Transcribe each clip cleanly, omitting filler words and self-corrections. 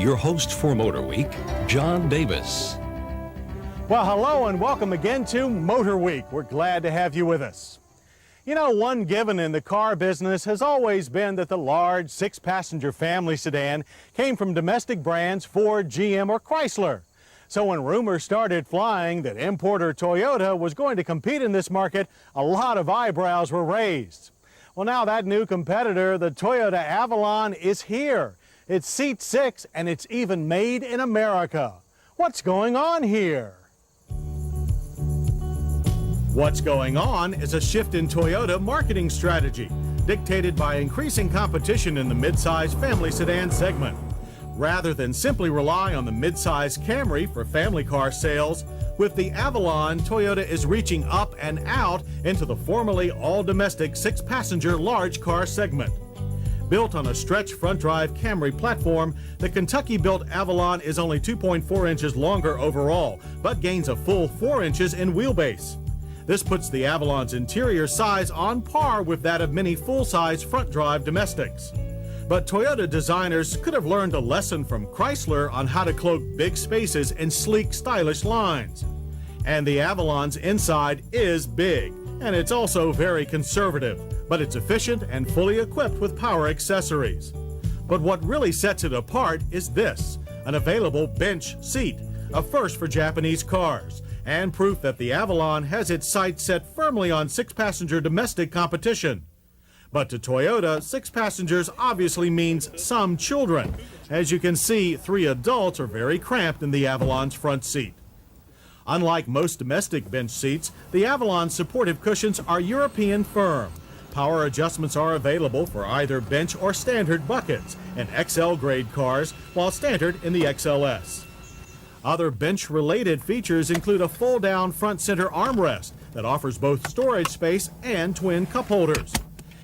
your host for Motor Week, John Davis. Well, hello and welcome again to Motor Week. We're glad to have you with us. You know, one given in the car business has always been that the large 6-passenger family sedan came from domestic brands Ford, GM, or Chrysler. So when rumors started flying that importer Toyota was going to compete in this market, a lot of eyebrows were raised. Well, now that new competitor, the Toyota Avalon, is here. It's seat 6 and it's even made in America. What's going on here? What's going on is a shift in Toyota marketing strategy, dictated by increasing competition in the midsize family sedan segment. Rather than simply rely on the midsize Camry for family car sales, with the Avalon, Toyota is reaching up and out into the formerly all-domestic 6-passenger large car segment. Built on a stretch front-drive Camry platform, the Kentucky-built Avalon is only 2.4 inches longer overall, but gains a full 4 inches in wheelbase. This puts the Avalon's interior size on par with that of many full-size front-drive domestics. But Toyota designers could have learned a lesson from Chrysler on how to cloak big spaces in sleek, stylish lines. And the Avalon's inside is big, and it's also very conservative, but it's efficient and fully equipped with power accessories. But what really sets it apart is this, an available bench seat, a first for Japanese cars, and proof that the Avalon has its sights set firmly on 6-passenger domestic competition. But to Toyota, 6 passengers obviously means some children. As you can see, 3 adults are very cramped in the Avalon's front seat. Unlike most domestic bench seats, the Avalon's supportive cushions are European firm. Power adjustments are available for either bench or standard buckets in XL grade cars, while standard in the XLS. Other bench-related features include a fold-down front center armrest that offers both storage space and twin cup holders.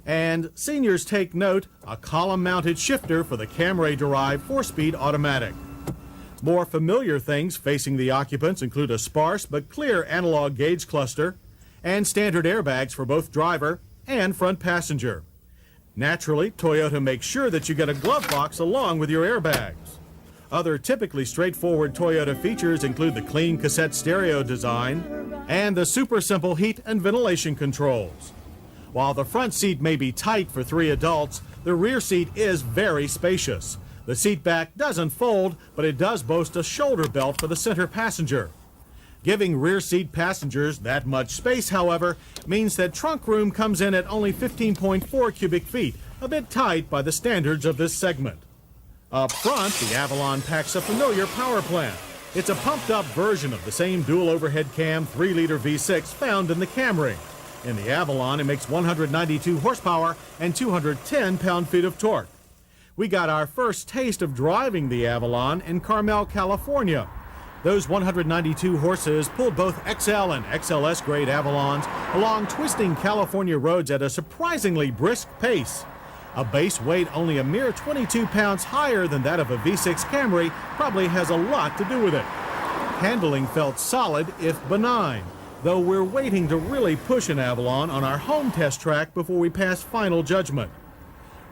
And seniors take note, a column-mounted shifter for the Camry-derived 4-speed automatic. More familiar things facing the occupants include a sparse but clear analog gauge cluster and standard airbags for both driver and front passenger. Naturally, Toyota makes sure that you get a glove box along with your airbags. Other typically straightforward Toyota features include the clean cassette stereo design and the super simple heat and ventilation controls. While the front seat may be tight for 3 adults, the rear seat is very spacious. The seat back doesn't fold, but it does boast a shoulder belt for the center passenger. Giving rear seat passengers that much space, however, means that trunk room comes in at only 15.4 cubic feet, a bit tight by the standards of this segment. Up front, the Avalon packs a familiar power plant. It's a pumped-up version of the same dual overhead cam 3-liter V6 found in the Camry. In the Avalon, it makes 192 horsepower and 210 pound-feet of torque. We got our first taste of driving the Avalon in Carmel, California. Those 192 horses pulled both XL and XLS grade Avalons along twisting California roads at a surprisingly brisk pace. A base weight only a mere 22 pounds higher than that of a V6 Camry probably has a lot to do with it. Handling felt solid, if benign, though we're waiting to really push an Avalon on our home test track before we pass final judgment.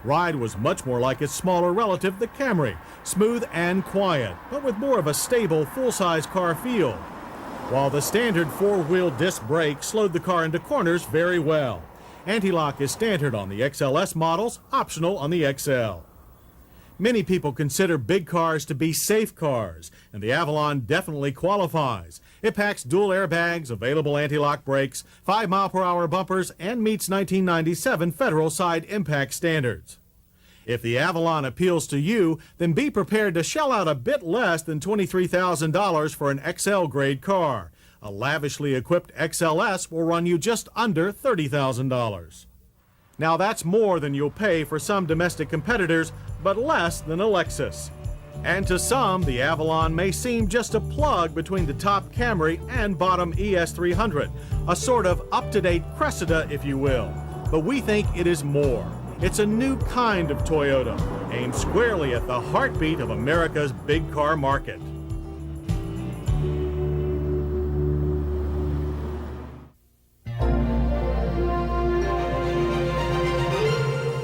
Ride was much more like its smaller relative, the Camry, smooth and quiet, but with more of a stable, full-size car feel. While the standard 4-wheel disc brake slowed the car into corners very well. Anti-lock is standard on the XLS models, optional on the XL. Many people consider big cars to be safe cars, and the Avalon definitely qualifies. It packs dual airbags, available anti-lock brakes, 5-mile-per-hour bumpers, and meets 1997 federal side impact standards. If the Avalon appeals to you, then be prepared to shell out a bit less than $23,000 for an XL grade car. A lavishly equipped XLS will run you just under $30,000. Now that's more than you'll pay for some domestic competitors, but less than a Lexus. And to some, the Avalon may seem just a plug between the top Camry and bottom ES300, a sort of up-to-date Cressida, if you will. But we think it is more. It's a new kind of Toyota, aimed squarely at the heartbeat of America's big car market.